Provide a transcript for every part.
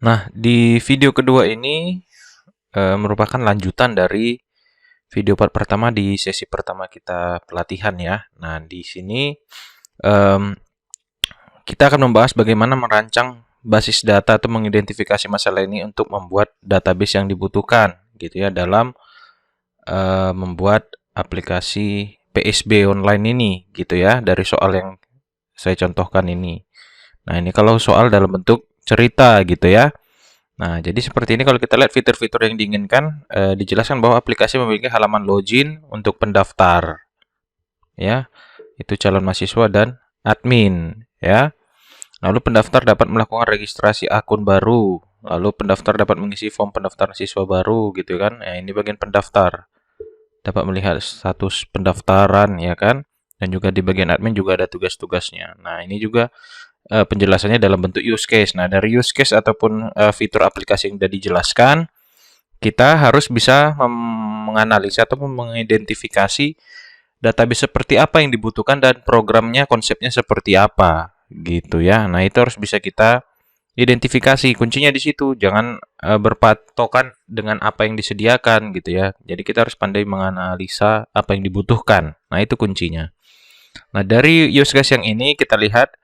Nah, di video kedua ini merupakan lanjutan dari video part pertama di sesi pertama kita pelatihan ya. Nah, di sini em, kita akan membahas bagaimana merancang basis data atau mengidentifikasi masalah ini untuk membuat database yang dibutuhkan gitu ya dalam membuat aplikasi PSB online ini gitu ya dari soal yang saya contohkan ini. Nah, ini kalau soal dalam bentuk cerita gitu ya. Nah, jadi seperti ini kalau kita lihat fitur-fitur yang diinginkan, dijelaskan bahwa aplikasi memiliki halaman login untuk pendaftar, ya, itu calon mahasiswa dan admin, ya. Lalu pendaftar dapat melakukan registrasi akun baru, lalu pendaftar dapat mengisi form pendaftaran siswa baru, gitu kan. Nah, ini bagian pendaftar, dapat melihat status pendaftaran, ya kan. Dan juga di bagian admin juga ada tugas-tugasnya. Nah, ini juga penjelasannya dalam bentuk use case. Nah, dari use case ataupun fitur aplikasi yang sudah dijelaskan, kita harus bisa menganalisa atau mengidentifikasi database seperti apa yang dibutuhkan dan programnya konsepnya seperti apa gitu ya. Nah, itu harus bisa kita identifikasi. Kuncinya di situ. Jangan berpatokan dengan apa yang disediakan gitu ya. Jadi kita harus pandai menganalisa apa yang dibutuhkan. Nah, itu kuncinya. Nah, dari use case yang ini kita lihat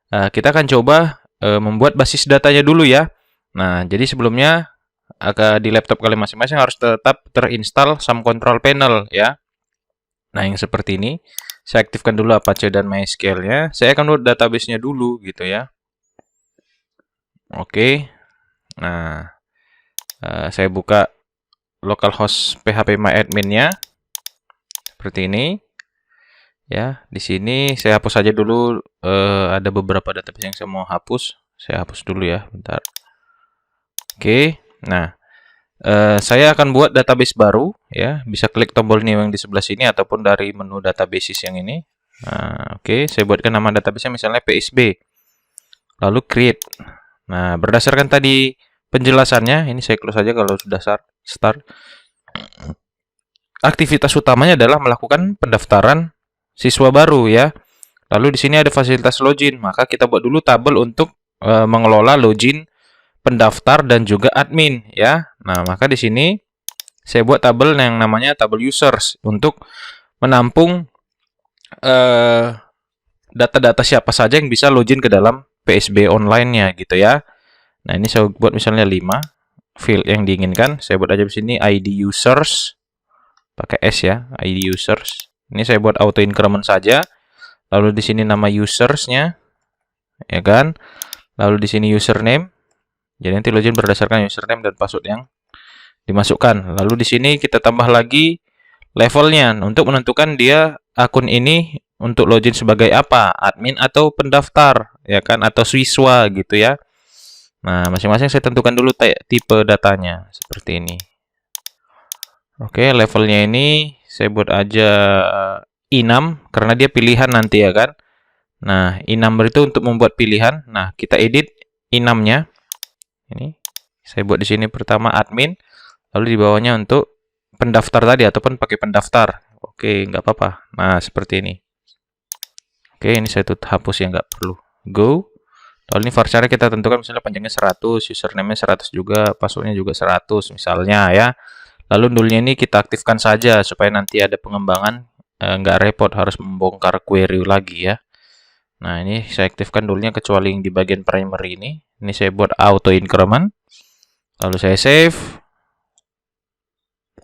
kita akan coba membuat basis datanya dulu ya. Nah, jadi sebelumnya di laptop kalian masing-masing harus tetap terinstall SAM Control Panel ya. Nah, yang seperti ini. Saya aktifkan dulu Apache dan MySQL-nya. Saya akan buat database-nya dulu gitu ya. Oke. Nah, saya buka localhost phpMyAdmin-nya. Seperti ini. Ya, di sini saya hapus saja dulu ada beberapa database yang saya mau hapus. Saya hapus dulu ya, bentar. Oke. Nah, saya akan buat database baru ya. Bisa klik tombol new yang di sebelah sini ataupun dari menu databases yang ini. Nah, oke, saya buatkan nama database misalnya PSB. Lalu create. Nah, berdasarkan tadi penjelasannya, ini saya close saja kalau sudah start. Aktivitas utamanya adalah melakukan pendaftaran siswa baru ya. Lalu di sini ada fasilitas login, maka kita buat dulu tabel untuk mengelola login pendaftar dan juga admin ya. Nah, maka di sini saya buat tabel yang namanya tabel users untuk menampung data-data siapa saja yang bisa login ke dalam PSB online-nya gitu ya. Nah, ini saya buat misalnya 5 field yang diinginkan. Saya buat aja di sini ID users pakai S ya, ID users. Ini saya buat auto increment saja. Lalu di sini nama usersnya ya kan. Lalu di sini username. Jadi nanti login berdasarkan username dan password yang dimasukkan. Lalu di sini kita tambah lagi levelnya untuk menentukan dia akun ini untuk login sebagai apa, admin atau pendaftar, ya kan, atau siswa gitu ya. Nah, masing-masing saya tentukan dulu tipe datanya seperti ini. Oke, levelnya ini saya buat aja I6 karena dia pilihan nanti ya kan. Nah, I-number itu untuk membuat pilihan. Nah, kita edit I6-nya. Ini saya buat di sini pertama admin, lalu di bawahnya untuk pendaftar tadi ataupun pakai pendaftar. Oke, nggak apa-apa. Nah, seperti ini. Oke, ini saya tutup hapus ya, nggak perlu. Go. Lalu ini varchar kita tentukan misalnya panjangnya 100, username-nya 100 juga, password-nya juga 100 misalnya ya. Lalu nullnya ini kita aktifkan saja supaya nanti ada pengembangan nggak repot harus membongkar query lagi ya. Nah, ini saya aktifkan nullnya kecuali yang di bagian primary ini. Ini saya buat auto increment. Lalu saya save.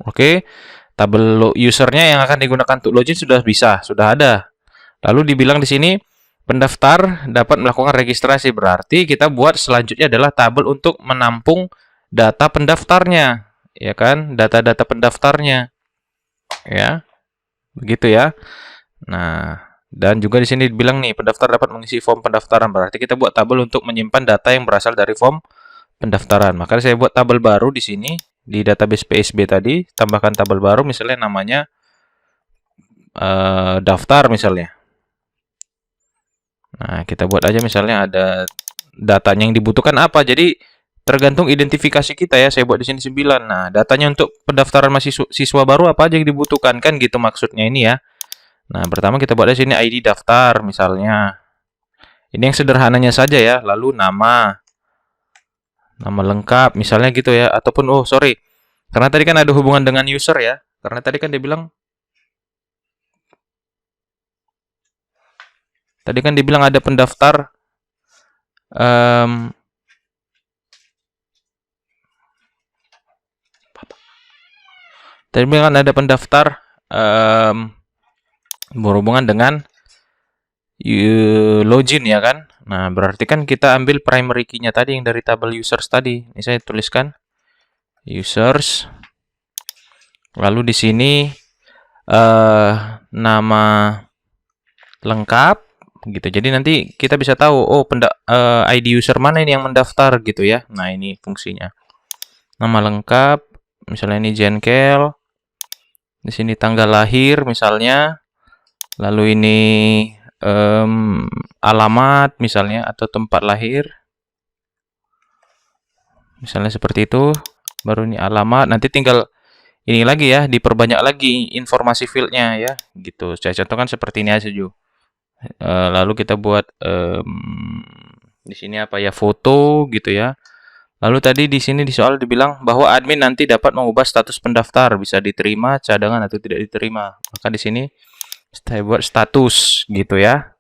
Oke, tabel usernya yang akan digunakan untuk login sudah bisa, sudah ada. Lalu dibilang di sini pendaftar dapat melakukan registrasi, berarti kita buat selanjutnya adalah tabel untuk menampung data pendaftarnya, ya kan? Data-data pendaftarnya, ya, begitu ya. Nah, dan juga di sini dibilang nih pendaftar dapat mengisi form pendaftaran, berarti kita buat tabel untuk menyimpan data yang berasal dari form pendaftaran. Maka saya buat tabel baru di sini di database PSB tadi, tambahkan tabel baru misalnya namanya daftar misalnya. Nah, kita buat aja misalnya ada datanya yang dibutuhkan apa. Jadi tergantung identifikasi kita ya. Saya buat di sini 9. Nah, datanya untuk pendaftaran siswa baru apa aja yang dibutuhkan kan gitu maksudnya ini ya. Nah, pertama kita buat di sini ID daftar misalnya. Ini yang sederhananya saja ya. Lalu nama. Nama lengkap misalnya gitu ya, ataupun oh sorry, karena tadi kan ada hubungan dengan user ya. Karena tadi kan dia bilang ada pendaftar em, tadi bilang kan ada pendaftar berhubungan dengan login ya kan. Nah, berarti kan kita ambil primary key-nya tadi yang dari tabel users tadi. Ini saya tuliskan users. Lalu di sini nama lengkap gitu. Jadi nanti kita bisa tahu oh ID user mana ini yang mendaftar gitu ya. Nah, ini fungsinya. Nama lengkap, misalnya ini Jenkel. Di sini tanggal lahir misalnya. Lalu ini alamat misalnya atau tempat lahir. Misalnya seperti itu. Baru ini alamat. Nanti tinggal ini lagi ya, diperbanyak lagi informasi fieldnya ya. Gitu. Saya contohkan seperti ini aja juga. Lalu kita buat di sini apa ya, foto gitu ya. Lalu tadi di sini di soal dibilang bahwa admin nanti dapat mengubah status pendaftar, bisa diterima, cadangan atau tidak diterima. Maka di sini saya buat status gitu ya.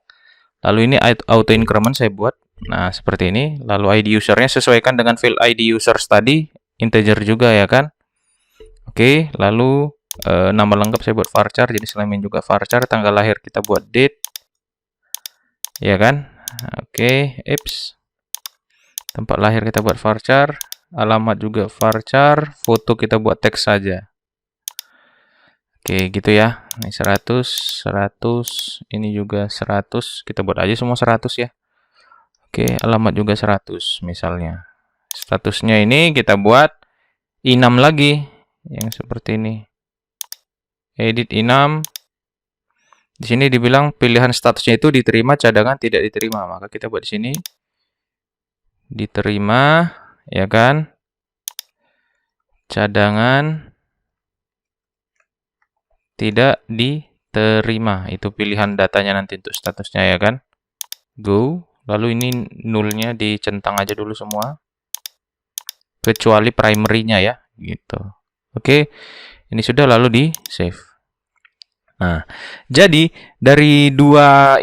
Lalu ini auto increment saya buat. Nah, seperti ini. Lalu ID usernya sesuaikan dengan field ID users tadi, integer juga ya kan. Oke, lalu nama lengkap saya buat varchar, jadi selain juga varchar, tanggal lahir kita buat date. Ya kan? Oke, eps. Tempat lahir kita buat varchar, alamat juga varchar, foto kita buat teks saja. Oke, gitu ya. Ini 100, 100, ini juga 100. Kita buat aja semua 100 ya. Oke, alamat juga 100 misalnya. Statusnya ini kita buat i6 lagi yang seperti ini. Edit i6. Di sini dibilang pilihan statusnya itu diterima, cadangan, tidak diterima. Maka kita buat di sini diterima, ya kan? Cadangan, tidak diterima. Itu pilihan datanya nanti untuk statusnya ya kan? Go. Lalu ini nulnya dicentang aja dulu semua. Kecuali primary-nya ya, gitu. Oke. Ini sudah lalu di save. Nah, jadi dari dua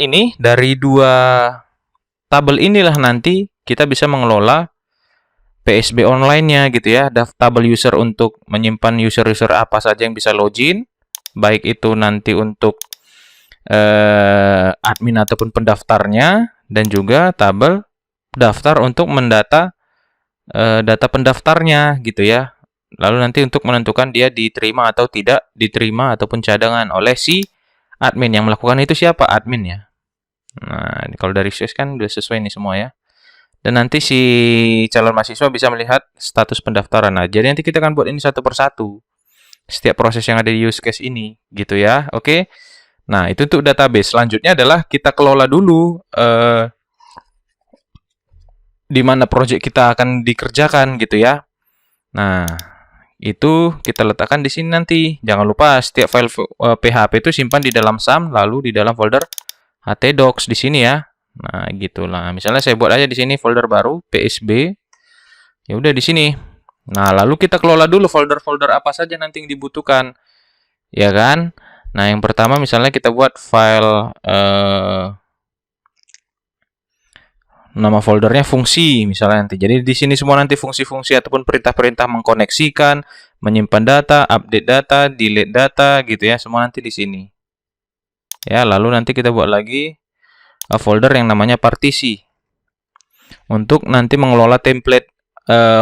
tabel inilah nanti kita bisa mengelola PSB online-nya gitu ya. Tabel user untuk menyimpan user-user apa saja yang bisa login, baik itu nanti untuk admin ataupun pendaftarnya, dan juga tabel daftar untuk mendata data pendaftarnya gitu ya. Lalu nanti untuk menentukan dia diterima atau tidak diterima ataupun cadangan oleh si admin. Yang melakukan itu siapa? Admin ya. Nah, kalau dari SIS kan udah sesuai nih semua ya. Dan nanti si calon mahasiswa bisa melihat status pendaftaran. Nah, jadi nanti kita akan buat ini satu persatu. Setiap proses yang ada di use case ini, gitu ya. Oke. Nah, itu untuk database. Selanjutnya adalah kita kelola dulu di mana project kita akan dikerjakan, gitu ya. Nah, itu kita letakkan di sini nanti. Jangan lupa setiap file PHP itu simpan di dalam SAM, lalu di dalam folder htdocs di sini ya. Nah, gitulah. Misalnya saya buat aja di sini folder baru PSB. Ya udah di sini. Nah, lalu kita kelola dulu folder-folder apa saja nanti yang dibutuhkan. Ya kan? Nah, yang pertama misalnya kita buat file nama foldernya fungsi misalnya nanti. Jadi di sini semua nanti fungsi-fungsi ataupun perintah-perintah mengkoneksikan, menyimpan data, update data, delete data gitu ya, semua nanti di sini. Ya, lalu nanti kita buat lagi folder yang namanya partisi untuk nanti mengelola template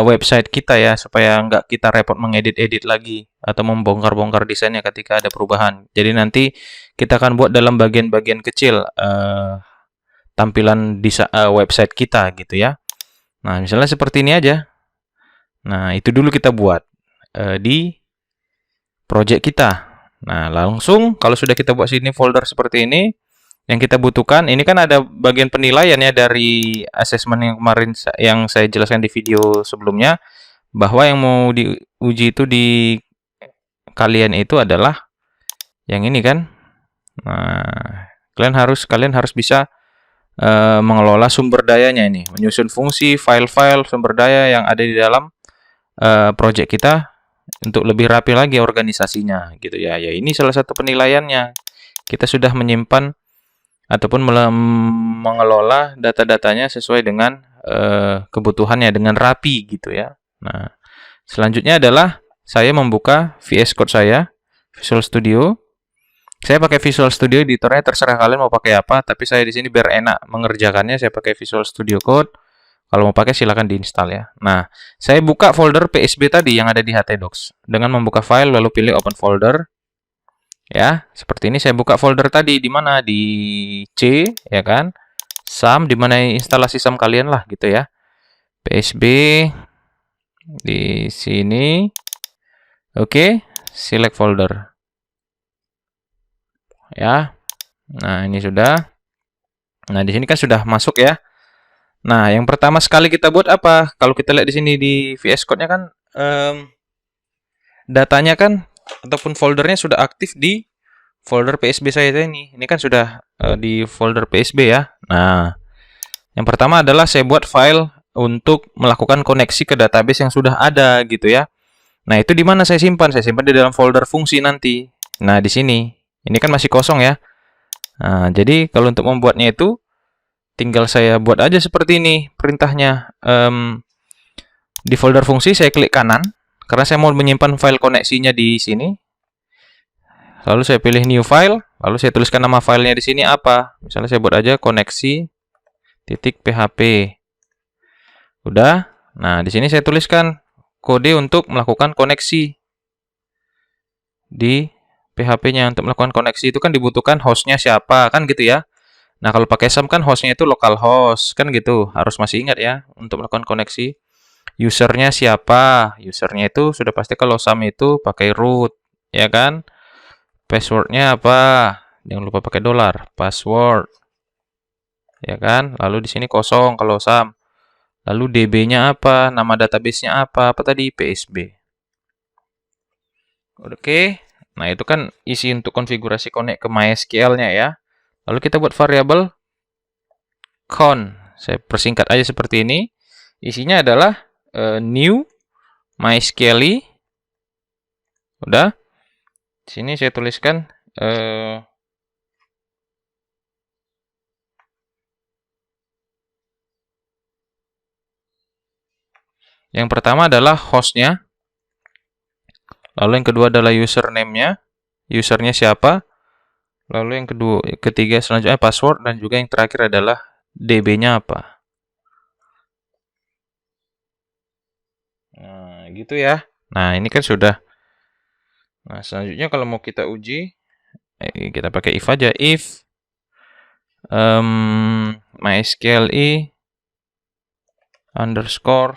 website kita ya, supaya nggak kita repot mengedit-edit lagi atau membongkar-bongkar desainnya ketika ada perubahan. Jadi nanti kita akan buat dalam bagian-bagian kecil tampilan di website kita gitu ya. Nah, misalnya seperti ini aja. Nah, itu dulu kita buat di project kita. Nah, langsung kalau sudah kita buat sini folder seperti ini, yang kita butuhkan, ini kan ada bagian penilaian ya dari assessment yang kemarin yang saya jelaskan di video sebelumnya, bahwa yang mau diuji itu di kalian itu adalah yang ini kan. Nah, kalian harus bisa mengelola sumber dayanya ini, menyusun fungsi, file-file, sumber daya yang ada di dalam project kita untuk lebih rapi lagi organisasinya gitu ya. Ya ini salah satu penilaiannya. Kita sudah menyimpan ataupun mengelola data-datanya sesuai dengan kebutuhannya dengan rapi gitu ya. Nah, selanjutnya adalah saya membuka VS Code saya, Visual Studio. Saya pakai Visual Studio editornya, terserah kalian mau pakai apa, tapi saya di sini biar enak mengerjakannya saya pakai Visual Studio Code. Kalau mau pakai silakan diinstal ya. Nah, saya buka folder PSB tadi yang ada di htdocs dengan membuka file lalu pilih open folder. Ya, seperti ini saya buka folder tadi di mana di C ya kan. SAM di mana instalasi SAM kalian lah gitu ya. PSB di sini. Oke, select folder. Ya. Nah, ini sudah. Nah, di sini kan sudah masuk ya. Nah, yang pertama sekali kita buat apa? Kalau kita lihat di sini di VS Code-nya kan datanya kan ataupun foldernya sudah aktif di folder PSB saya ini. Ini kan sudah di folder PSB ya. Nah, yang pertama adalah saya buat file untuk melakukan koneksi ke database yang sudah ada gitu ya. Nah, itu di mana saya simpan? Saya simpan di dalam folder fungsi nanti. Nah, di sini. Ini kan masih kosong ya. Nah, jadi kalau untuk membuatnya itu tinggal saya buat aja seperti ini perintahnya. Di folder fungsi saya klik kanan karena saya mau menyimpan file koneksinya di sini. Lalu saya pilih new file, lalu saya tuliskan nama filenya di sini apa. Misalnya saya buat aja koneksi.php. Udah. Nah, di sini saya tuliskan kode untuk melakukan koneksi di PHP-nya. Untuk melakukan koneksi itu kan dibutuhkan hostnya siapa, kan gitu ya. Nah, kalau pakai SAM kan hostnya itu localhost, kan gitu. Harus masih ingat ya untuk melakukan koneksi. Usernya siapa? Usernya itu sudah pasti kalau SAM itu pakai root, ya kan? Passwordnya apa? Jangan lupa pakai $, password. Ya kan? Lalu di sini kosong kalau SAM. Lalu DB-nya apa? Nama database-nya apa? Apa tadi? PSB. Oke. Nah, itu kan isi untuk konfigurasi connect ke MySQL-nya ya. Lalu kita buat variabel con. Saya persingkat aja seperti ini. Isinya adalah new MySQL. Udah. Di sini saya tuliskan yang pertama adalah hostnya. Lalu yang kedua adalah username-nya. Usernya siapa? Lalu yang ketiga selanjutnya password, dan juga yang terakhir adalah DB-nya apa. Nah, gitu ya. Nah, ini kan sudah. Nah, selanjutnya kalau mau kita uji, kita pakai if aja. If MySQL underscore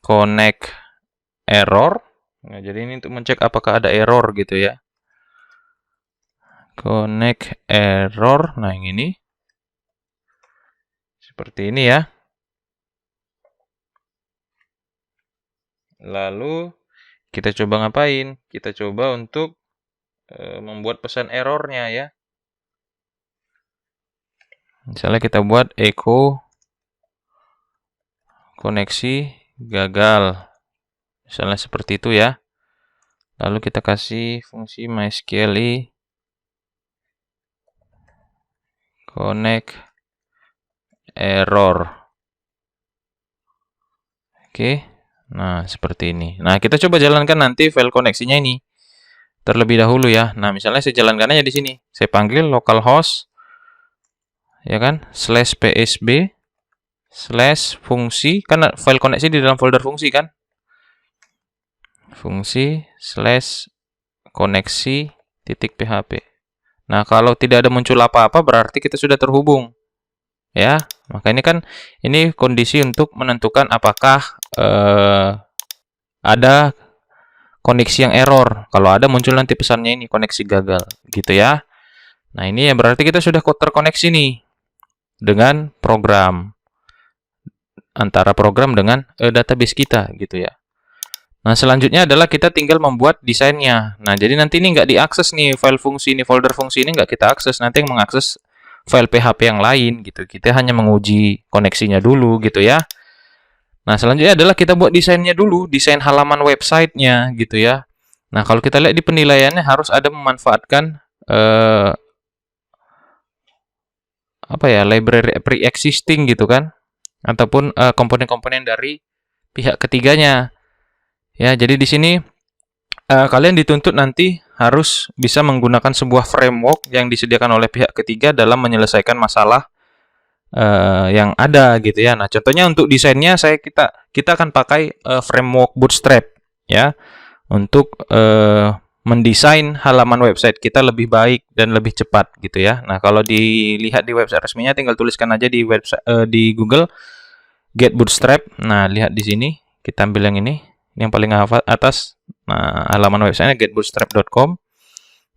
connect error. Nah, jadi ini untuk mencek apakah ada error gitu ya. Connect error. Nah, yang ini. Seperti ini ya. Lalu kita coba ngapain? Kita coba untuk membuat pesan errornya ya. Misalnya kita buat echo koneksi gagal. Misalnya seperti itu ya. Lalu kita kasih fungsi MySQL connect error. Oke. Nah, seperti ini. Nah, kita coba jalankan nanti file koneksinya ini terlebih dahulu ya. Nah, misalnya saya jalankan aja di sini. Saya panggil localhost ya kan, /psb /fungsi, kan file koneksi di dalam folder fungsi kan. Fungsi /koneksi.php. Nah, kalau tidak ada muncul apa-apa berarti kita sudah terhubung. Ya, maka ini kan ini kondisi untuk menentukan apakah ada koneksi yang error. Kalau ada muncul nanti pesannya ini koneksi gagal gitu ya. Nah, ini ya berarti kita sudah terkoneksi nih dengan program, antara program dengan database kita gitu ya. Nah, selanjutnya adalah kita tinggal membuat desainnya. Nah, jadi nanti ini nggak diakses nih, file fungsi ini, folder fungsi ini nggak kita akses. Nanti yang mengakses file PHP yang lain gitu. Kita hanya menguji koneksinya dulu gitu ya. Nah, selanjutnya adalah kita buat desainnya dulu, desain halaman websitenya gitu ya. Nah, kalau kita lihat di penilaiannya harus ada memanfaatkan apa ya, library pre-existing gitu kan, ataupun komponen-komponen dari pihak ketiganya. Ya, jadi di sini kalian dituntut nanti harus bisa menggunakan sebuah framework yang disediakan oleh pihak ketiga dalam menyelesaikan masalah yang ada gitu ya. Nah, contohnya untuk desainnya kita akan pakai framework Bootstrap ya untuk mendesain halaman website kita lebih baik dan lebih cepat gitu ya. Nah, kalau dilihat di website resminya tinggal tuliskan aja di website di Google Get Bootstrap. Nah, lihat di sini kita ambil yang ini. Yang paling atas, nah, halaman websitenya getbootstrap.com.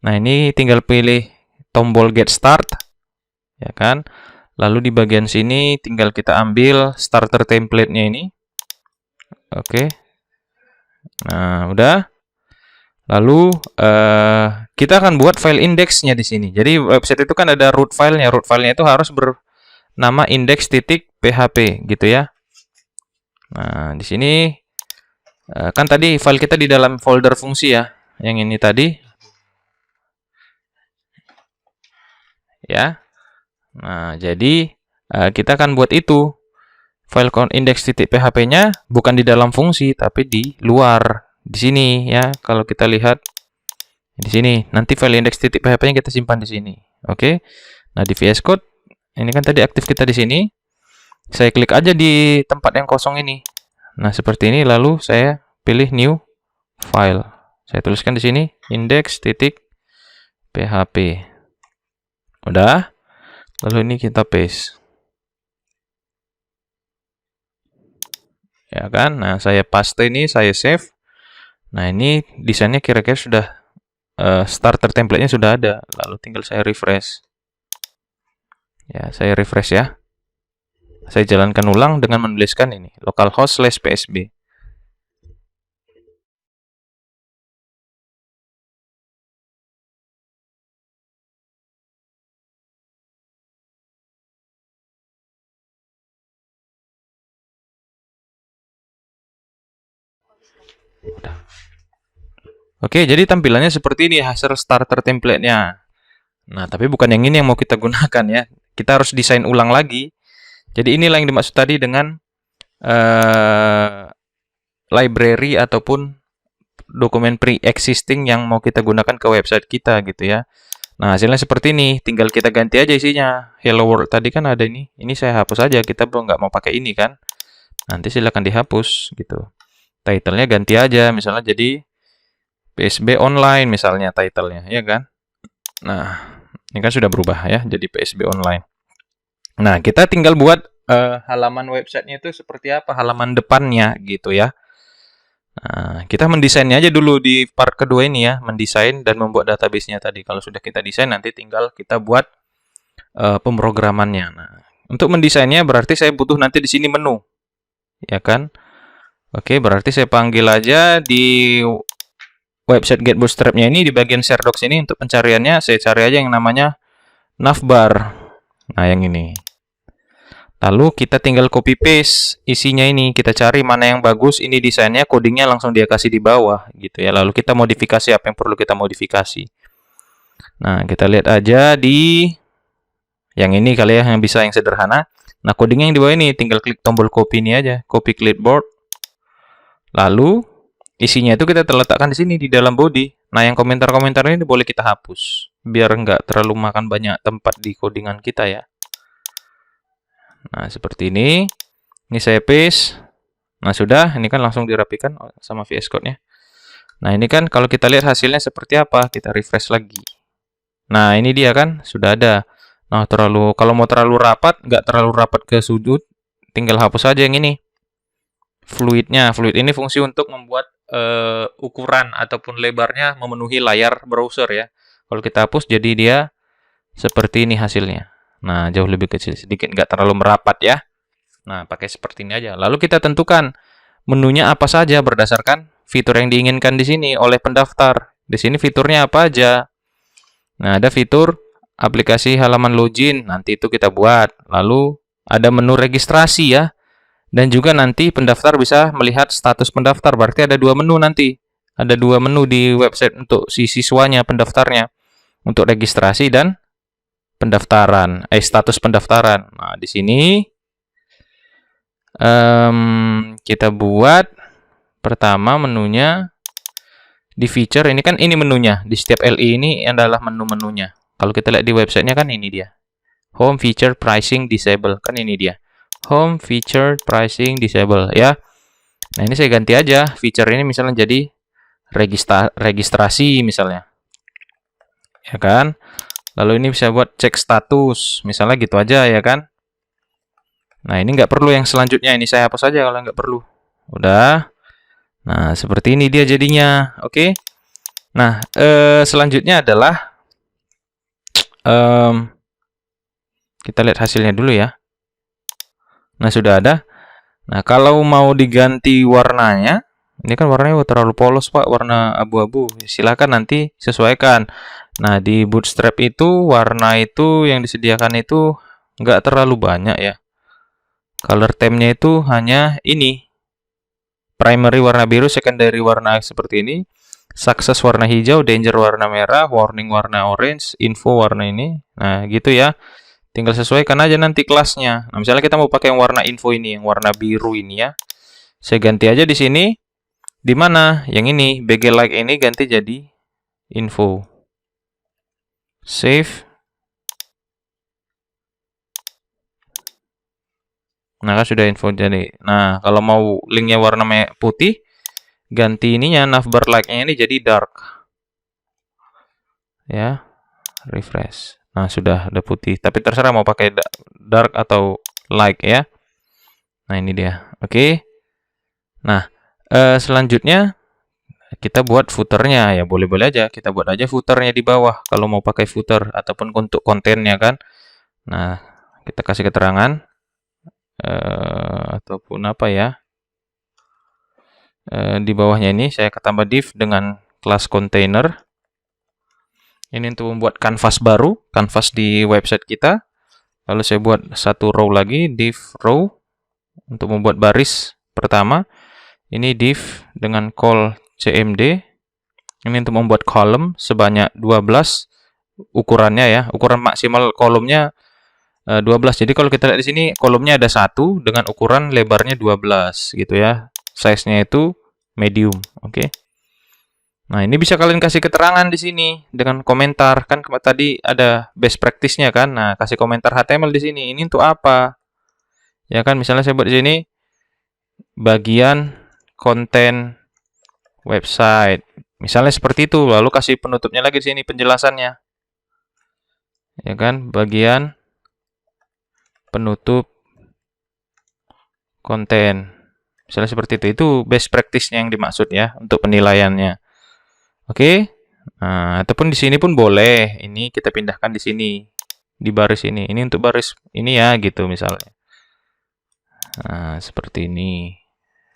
Nah, ini tinggal pilih tombol Get Start, ya kan? Lalu di bagian sini tinggal kita ambil starter template-nya ini. Oke. Nah, udah. Lalu kita akan buat file index-nya di sini. Jadi website itu kan ada root file-nya. Root file-nya itu harus bernama index.php gitu ya. Nah, di sini kan tadi file kita di dalam folder fungsi ya, yang ini tadi. Ya. Nah, jadi kita akan buat itu. File index.php-nya bukan di dalam fungsi, tapi di luar. Di sini ya, kalau kita lihat di sini, nanti file index.php-nya kita simpan di sini. Oke. Nah, di VS Code, ini kan tadi aktif kita di sini. Saya klik aja di tempat yang kosong ini. Nah, seperti ini, lalu saya pilih new file. Saya tuliskan di sini index.php. Udah. Lalu ini kita paste. Ya kan? Nah, saya paste ini, saya save. Nah, ini desainnya kira-kira sudah starter template-nya sudah ada. Lalu tinggal saya refresh. Ya, saya refresh ya. Saya jalankan ulang dengan menuliskan ini localhost/psb. Oke, jadi tampilannya seperti ini hasil starter template-nya. Nah, tapi bukan yang ini yang mau kita gunakan ya. Kita harus desain ulang lagi. Jadi inilah yang dimaksud tadi dengan library ataupun dokumen pre-existing yang mau kita gunakan ke website kita gitu ya. Nah, hasilnya seperti ini. Tinggal kita ganti aja isinya. Hello World tadi kan ada ini. Ini saya hapus aja. Kita belum nggak mau pakai ini kan. Nanti silakan dihapus gitu. Title-nya ganti aja. Misalnya jadi PSB online misalnya title-nya, ya kan? Nah, ini kan sudah berubah ya, jadi PSB online. Nah, kita tinggal buat halaman websitenya itu seperti apa, halaman depannya gitu ya. Nah, kita mendesainnya aja dulu di part kedua ini ya, mendesain dan membuat database-nya tadi. Kalau sudah kita desain, nanti tinggal kita buat pemrogramannya. Nah, untuk mendesainnya berarti saya butuh nanti di sini menu, ya kan? Oke, berarti saya panggil aja di website Get Bootstrap-nya ini di bagian share docs ini. Untuk pencariannya saya cari aja yang namanya navbar. Nah, yang ini. Lalu kita tinggal copy paste isinya ini. Kita cari mana yang bagus. Ini desainnya, codingnya langsung dia kasih di bawah gitu ya. Lalu kita modifikasi apa yang perlu kita modifikasi. Nah, kita lihat aja di yang ini kali ya, yang bisa yang sederhana. Nah, codingnya yang di bawah ini tinggal klik tombol copy ini aja, copy clipboard. Lalu isinya itu kita terletakkan di sini di dalam body. Nah, yang komentar-komentar ini boleh kita hapus biar nggak terlalu makan banyak tempat di codingan kita ya. Nah, seperti ini. Ini saya paste. Nah, sudah. Ini kan langsung dirapikan sama VS Code-nya. Nah, ini kan kalau kita lihat hasilnya seperti apa. Kita refresh lagi. Nah, ini dia kan. Sudah ada. Nah, kalau mau terlalu rapat, nggak terlalu rapat ke sudut, tinggal hapus aja yang ini. Fluidnya. Fluid ini fungsi untuk membuat ukuran ataupun lebarnya memenuhi layar browser ya. Kalau kita hapus, jadi dia seperti ini hasilnya. Nah, jauh lebih kecil sedikit, nggak terlalu merapat ya. Nah, pakai seperti ini aja. Lalu kita tentukan menunya apa saja berdasarkan fitur yang diinginkan di sini oleh pendaftar. Di sini fiturnya apa aja? Nah, ada fitur aplikasi halaman login, nanti itu kita buat. Lalu ada menu registrasi ya. Dan juga nanti pendaftar bisa melihat status pendaftar. Berarti ada dua menu nanti. Ada dua menu di website untuk si siswanya, pendaftarnya. Untuk registrasi dan pendaftaran. Status pendaftaran. Nah, di sini kita buat pertama menunya di feature. Ini kan ini menunya. Di setiap LI ini adalah menu-menunya. Kalau kita lihat di websitenya kan ini dia. Home feature pricing disable. Kan ini dia. Home feature pricing disable ya. Nah, ini saya ganti aja feature ini misalnya jadi registrasi misalnya. Ya kan? Lalu ini bisa buat cek status, misalnya gitu aja ya kan? Nah, ini nggak perlu yang selanjutnya, ini saya hapus aja kalau nggak perlu. Udah. Nah, seperti ini dia jadinya. Oke. Nah, selanjutnya adalah kita lihat hasilnya dulu ya. Nah, sudah ada. Nah, kalau mau diganti warnanya, ini kan warnanya terlalu polos, Pak, warna abu-abu. Silakan nanti sesuaikan. Nah, di Bootstrap itu, warna itu yang disediakan itu nggak terlalu banyak ya. Color theme-nya itu hanya ini. Primary warna biru, secondary warna seperti ini. Success warna hijau, danger warna merah, warning warna orange, info warna ini. Nah, gitu ya. Tinggal sesuaikan aja nanti kelasnya. Nah, misalnya kita mau pakai yang warna info ini, yang warna biru ini ya. Saya ganti aja di sini. Di mana? Yang ini, BG like ini ganti jadi info. Save. Nah, kan sudah info jadi. Nah, kalau mau linknya warna putih, ganti ininya, navbar like-nya ini jadi dark. Ya, refresh. Nah, sudah ada putih. Tapi terserah mau pakai dark atau light ya. Nah, ini dia. Oke. Nah, selanjutnya kita buat footernya. Ya, boleh-boleh aja. Kita buat aja footernya di bawah. Kalau mau pakai footer ataupun untuk kontennya kan. Nah, kita kasih keterangan. Ataupun apa ya. Di bawahnya ini saya tambah div dengan kelas container. Ini untuk membuat canvas baru, canvas di website kita. Lalu saya buat satu row lagi, div row, untuk membuat baris pertama. Ini div dengan call cmd. Ini untuk membuat column sebanyak 12 ukurannya ya. Ukuran maksimal kolomnya 12. Jadi kalau kita lihat di sini, kolomnya ada satu dengan ukuran lebarnya 12 gitu ya. Size-nya itu medium, oke. Nah, ini bisa kalian kasih keterangan di sini dengan komentar. Kan tadi ada best practice-nya kan. Nah, kasih komentar HTML di sini. Ini untuk apa? Ya kan, misalnya saya buat di sini bagian konten website. Misalnya seperti itu. Lalu kasih penutupnya lagi di sini penjelasannya. Ya kan, bagian penutup konten. Misalnya seperti itu. Itu best practice-nya yang dimaksud ya untuk penilaiannya. Oke. Nah, ataupun di sini pun boleh. Ini kita pindahkan di sini. Di baris ini. Ini untuk baris ini ya gitu misalnya. Nah, seperti ini.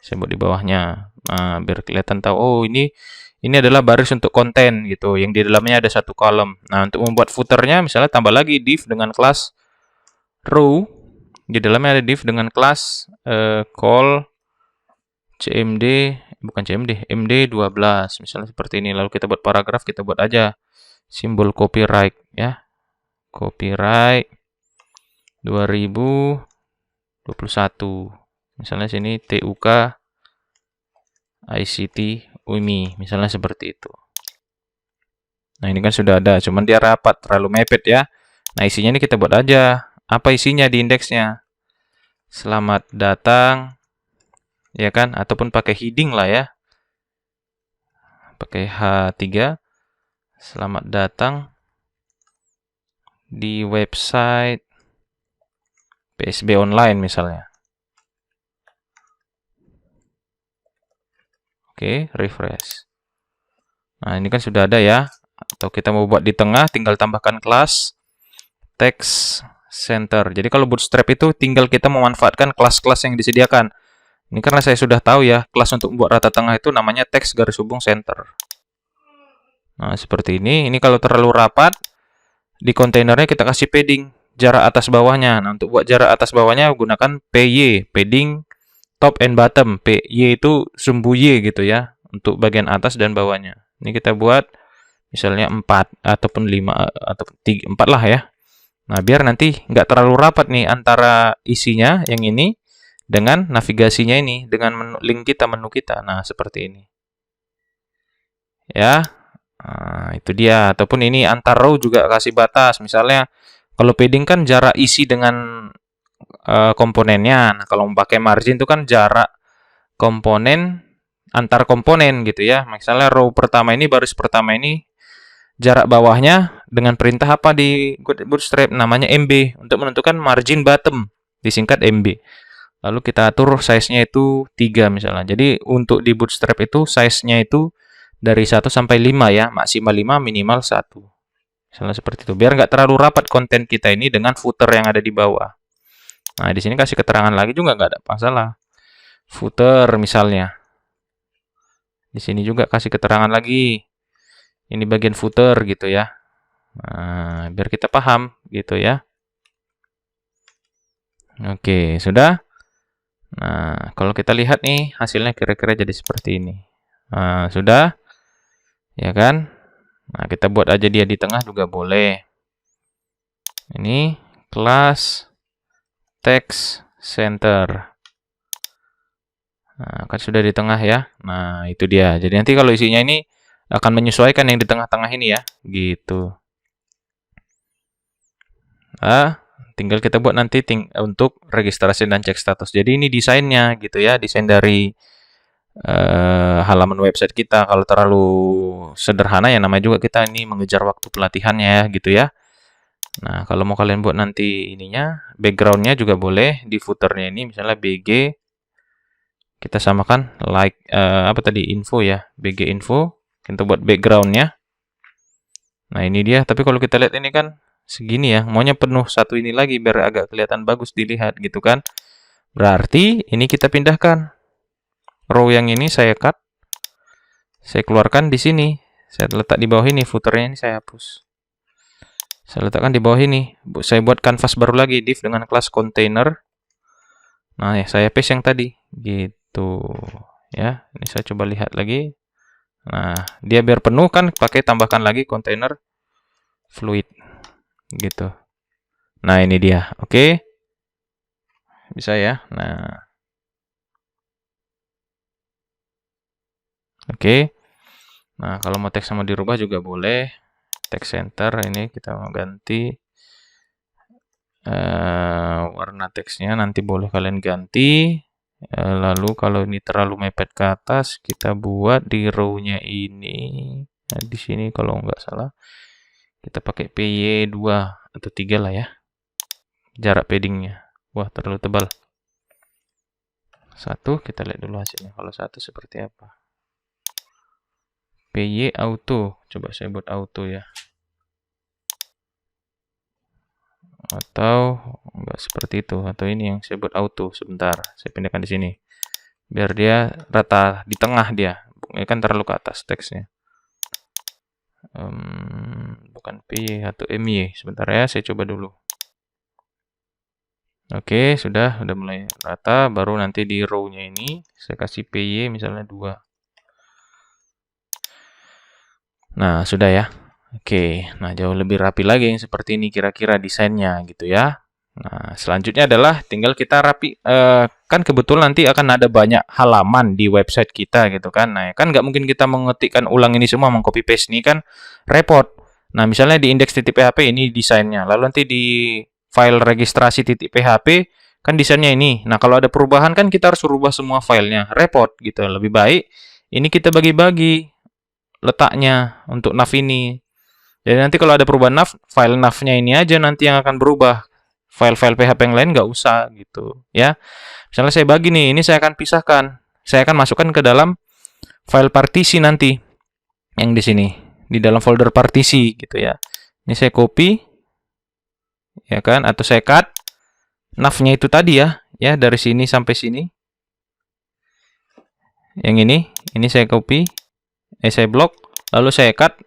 Saya buat di bawahnya. Nah, biar kelihatan tahu oh ini adalah baris untuk konten gitu. Yang di dalamnya ada satu kolom. Nah, untuk membuat footernya misalnya tambah lagi div dengan kelas row. Di dalamnya ada div dengan kelas call cmd, bukan cmd, md12 misalnya seperti ini. Lalu kita buat paragraf, kita buat aja simbol copyright ya, copyright 2021 misalnya sini TUK ICT UMI misalnya seperti itu. Nah, ini kan sudah ada, cuman dia rapat terlalu mepet ya. Nah, isinya ini kita buat aja apa isinya di indeksnya. Selamat datang ya kan, ataupun pakai heading lah ya, pakai H3. Selamat datang di website PSB online misalnya. Oke, refresh. Nah, ini kan sudah ada ya. Atau kita mau buat di tengah, tinggal tambahkan kelas text center. Jadi kalau Bootstrap itu tinggal kita memanfaatkan kelas-kelas yang disediakan. Ini karena saya sudah tahu ya, kelas untuk membuat rata tengah itu namanya teks garis hubung center. Nah, seperti ini. Ini kalau terlalu rapat, di kontainernya kita kasih padding jarak atas bawahnya. Nah, untuk buat jarak atas bawahnya gunakan PY, padding top and bottom. PY itu sumbu Y gitu ya, untuk bagian atas dan bawahnya. Ini kita buat misalnya 4 ataupun 5 atau 3, 4 lah ya. Nah, biar nanti nggak terlalu rapat nih antara isinya yang ini dengan navigasinya ini, dengan link kita, menu kita. Nah, seperti ini. Ya, nah, itu dia. Ataupun ini antar row juga kasih batas. Misalnya, kalau padding kan jarak isi dengan komponennya. Nah, kalau memakai margin itu kan jarak komponen antar komponen gitu ya. Misalnya row pertama ini, baris pertama ini, jarak bawahnya dengan perintah apa di Bootstrap? Namanya MB, untuk menentukan margin bottom, disingkat MB. Lalu kita atur size-nya itu 3 misalnya. Jadi untuk di Bootstrap itu size-nya itu dari 1 sampai 5 ya, maksimal 5, minimal 1. Misalnya seperti itu. Biar nggak terlalu rapat konten kita ini dengan footer yang ada di bawah. Nah, di sini kasih keterangan lagi juga nggak ada masalah. Footer misalnya. Di sini juga kasih keterangan lagi. Ini bagian footer gitu ya. Nah, biar kita paham gitu ya. Oke, sudah. Nah, kalau kita lihat nih hasilnya kira-kira jadi seperti ini. Nah, sudah. Ya kan? Nah, kita buat aja dia di tengah juga boleh. Ini kelas text center. Nah, kan sudah di tengah ya. Nah, itu dia. Jadi nanti kalau isinya ini akan menyesuaikan yang di tengah-tengah ini ya. Gitu. Nah, tinggal kita buat nanti untuk registrasi dan cek status. Jadi ini desainnya gitu ya. Desain dari halaman website kita. Kalau terlalu sederhana ya namanya juga kita ini mengejar waktu pelatihannya ya gitu ya. Nah, kalau mau kalian buat nanti ininya, backgroundnya juga boleh di footernya ini misalnya BG. Kita samakan like apa tadi info ya, BG info. Kita buat backgroundnya. Nah, ini dia. Tapi kalau kita lihat ini kan segini ya, maunya penuh satu ini lagi biar agak kelihatan bagus dilihat gitu kan. Berarti ini kita pindahkan. Row yang ini saya cut. Saya keluarkan di sini. Saya letak di bawah ini, footernya ini saya hapus. Saya letakkan di bawah ini. Saya buat canvas baru lagi, div dengan kelas container. Nah, ya, saya paste yang tadi. Gitu. Ya, ini saya coba lihat lagi. Nah, dia biar penuh kan pakai tambahkan lagi container fluid. Gitu. Nah, ini dia. Oke. Bisa ya. Nah. Oke. Nah, kalau mau teksnya mau dirubah juga boleh. Text center ini kita mau ganti warna teksnya, nanti boleh kalian ganti. Lalu kalau ini terlalu mepet ke atas, kita buat di row-nya ini. Nah, di sini kalau nggak salah kita pakai PY 2 atau 3 lah ya. Jarak paddingnya. Wah, terlalu tebal. 1, kita lihat dulu hasilnya. Kalau 1 seperti apa? PY auto. Coba saya buat auto ya. Atau enggak seperti itu, atau ini yang saya buat auto. Sebentar, saya pindahkan di sini biar dia rata di tengah. Dia ini kan terlalu ke atas teksnya. Bukan PY atau MY. Sebentar ya, saya coba dulu. Oke, sudah mulai rata. Baru nanti di row-nya ini saya kasih PY misalnya 2. Nah, sudah ya. Oke, nah jauh lebih rapi lagi yang seperti ini kira-kira desainnya gitu ya. Nah, selanjutnya adalah tinggal kita rapi, kan kebetulan nanti akan ada banyak halaman di website kita gitu kan. Nah, kan nggak mungkin kita mengetikkan ulang ini semua, meng-copy paste ini kan repot. Nah, misalnya di index.php ini desainnya, lalu nanti di file registrasi.php kan desainnya ini. Nah, kalau ada perubahan kan kita harus rubah semua filenya, repot gitu. Lebih baik ini kita bagi-bagi letaknya untuk nav ini. Jadi nanti kalau ada perubahan nav, file nav-nya ini aja nanti yang akan berubah. File-file PHP yang lain nggak usah gitu ya. Misalnya saya bagi nih, ini saya akan pisahkan. Saya akan masukkan ke dalam file partisi nanti yang di sini, di dalam folder partisi gitu ya. Ini saya copy ya kan, atau saya cut nav-nya itu tadi ya dari sini sampai sini. yang ini saya copy, saya blok, lalu saya cut,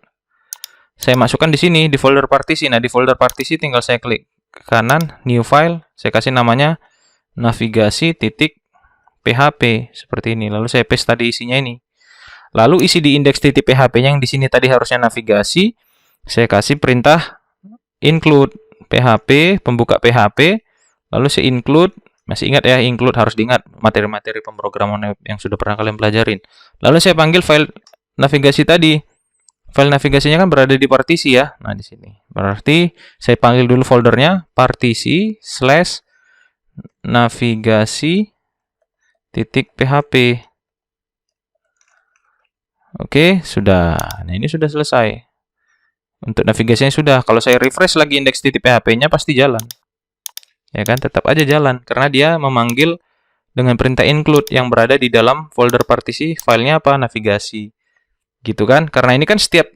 saya masukkan di sini di folder partisi. Nah, di folder partisi tinggal saya klik ke kanan, new file, saya kasih namanya navigasi.php seperti ini. Lalu saya paste tadi isinya ini. Lalu isi di index.php-nya yang di sini tadi harusnya navigasi, saya kasih perintah include php, pembuka PHP, lalu saya include, masih ingat ya, include harus diingat materi-materi pemrograman yang sudah pernah kalian pelajarin. Lalu saya panggil file navigasi tadi. File navigasinya kan berada di partisi ya. Nah, di sini. Berarti saya panggil dulu foldernya partisi / navigasi.php. Oke, sudah. Nah, ini sudah selesai. Untuk navigasinya sudah. Kalau saya refresh lagi index.php-nya pasti jalan. Ya kan, tetap aja jalan. Karena dia memanggil dengan perintah include yang berada di dalam folder partisi filenya apa? Navigasi. Gitu kan. Karena ini kan setiap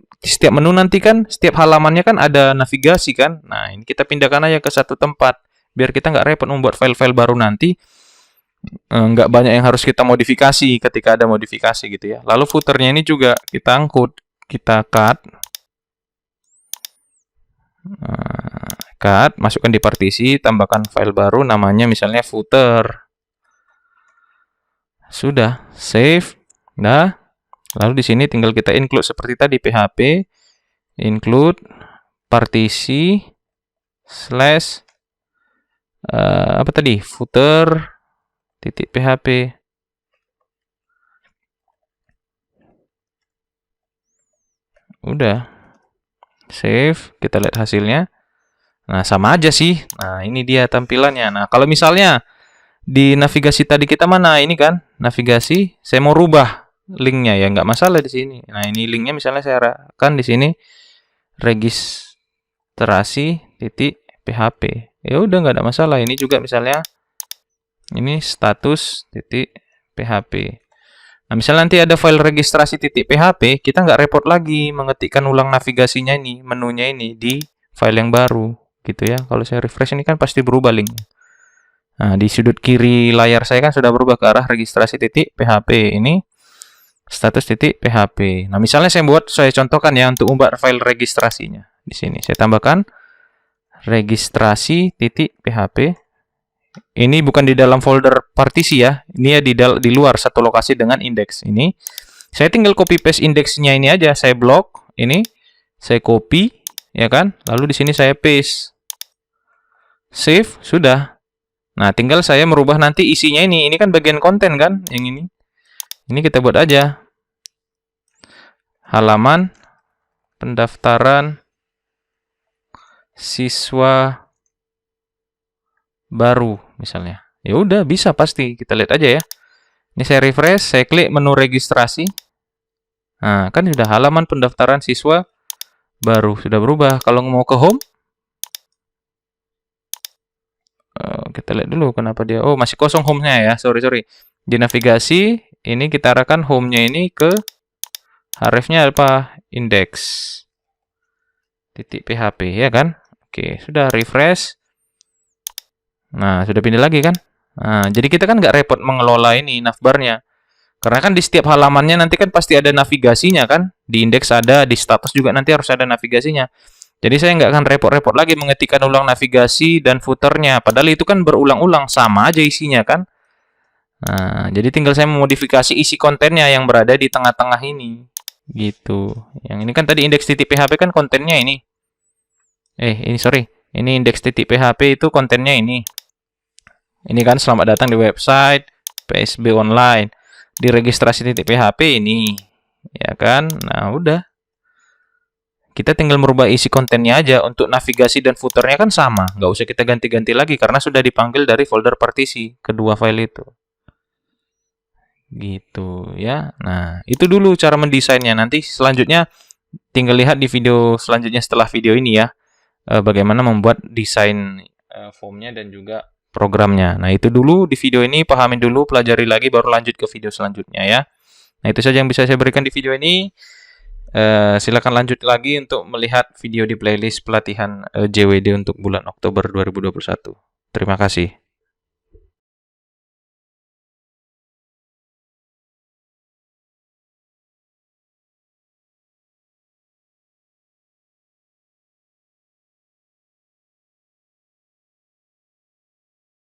menu nanti kan, setiap halamannya kan ada navigasi kan. Nah, ini kita pindahkan aja ke satu tempat. Biar kita nggak repot membuat file-file baru nanti. Nggak banyak yang harus kita modifikasi ketika ada modifikasi gitu ya. Lalu footernya ini juga kita angkut, kita cut, masukkan di partisi, tambahkan file baru namanya misalnya footer. Sudah, save. Nah, lalu di sini tinggal kita include seperti tadi PHP, include partisi / apa tadi? footer.php. Udah. Save, kita lihat hasilnya. Nah, sama aja sih. Nah, ini dia tampilannya. Nah, kalau misalnya di navigasi tadi kita mana? Ini kan navigasi, saya mau rubah linknya ya, nggak masalah di sini. Nah, ini linknya misalnya saya arahkan di sini registrasi.php. Ya udah, nggak ada masalah. Ini juga misalnya ini status.php. Nah, misalnya nanti ada file registrasi.php, kita nggak repot lagi mengetikkan ulang navigasinya ini, menunya ini di file yang baru, gitu ya. Kalau saya refresh ini kan pasti berubah linknya. Nah, di sudut kiri layar saya kan sudah berubah ke arah registrasi.php. Ini status.php. Nah, misalnya saya contohkan ya untuk membuat file registrasinya. Di sini saya tambahkan registrasi.php. Ini bukan di dalam folder partisi ya. Ini ya di luar satu lokasi dengan indeks. Ini saya tinggal copy paste indeksnya ini aja. Saya blok ini, saya copy ya kan. Lalu di sini saya paste. Save, sudah. Nah, tinggal saya merubah nanti isinya ini. Ini kan bagian konten kan, yang ini. Ini kita buat aja. Halaman pendaftaran siswa baru misalnya. Ya udah, bisa pasti. Kita lihat aja ya. Ini saya refresh, saya klik menu registrasi. Nah, kan sudah halaman pendaftaran siswa baru sudah berubah. Kalau mau ke home, kita lihat dulu kenapa dia. Oh, masih kosong home-nya ya. Sorry. Di navigasi, ini kita arahkan home-nya ini ke href-nya apa? Index.php ya kan? Oke, sudah refresh. Nah, sudah pindah lagi kan? Nah, jadi kita kan nggak repot mengelola ini navbarnya. Karena kan di setiap halamannya nanti kan pasti ada navigasinya kan? Di indeks ada, di status juga nanti harus ada navigasinya. Jadi saya nggak akan repot-repot lagi mengetikkan ulang navigasi dan footernya. Padahal itu kan berulang-ulang, sama aja isinya kan? Nah, jadi tinggal saya memodifikasi isi kontennya yang berada di tengah-tengah ini. Gitu. Yang ini kan tadi index.php kan kontennya ini. Ini index.php itu kontennya ini. Ini kan selamat datang di website PSB online. Di registrasi.php ini. Ya kan? Nah, udah. Kita tinggal merubah isi kontennya aja. Untuk navigasi dan footernya kan sama. Nggak usah kita ganti-ganti lagi karena sudah dipanggil dari folder partisi kedua file itu. Gitu ya. Nah, itu dulu cara mendesainnya. Nanti selanjutnya tinggal lihat di video selanjutnya setelah video ini ya. Bagaimana membuat desain formnya dan juga programnya. Nah, itu dulu di video ini, pahamin dulu, pelajari lagi, baru lanjut ke video selanjutnya ya. Nah, itu saja yang bisa saya berikan di video ini. Silakan lanjut lagi untuk melihat video di playlist pelatihan JWD untuk bulan Oktober 2021. Terima kasih.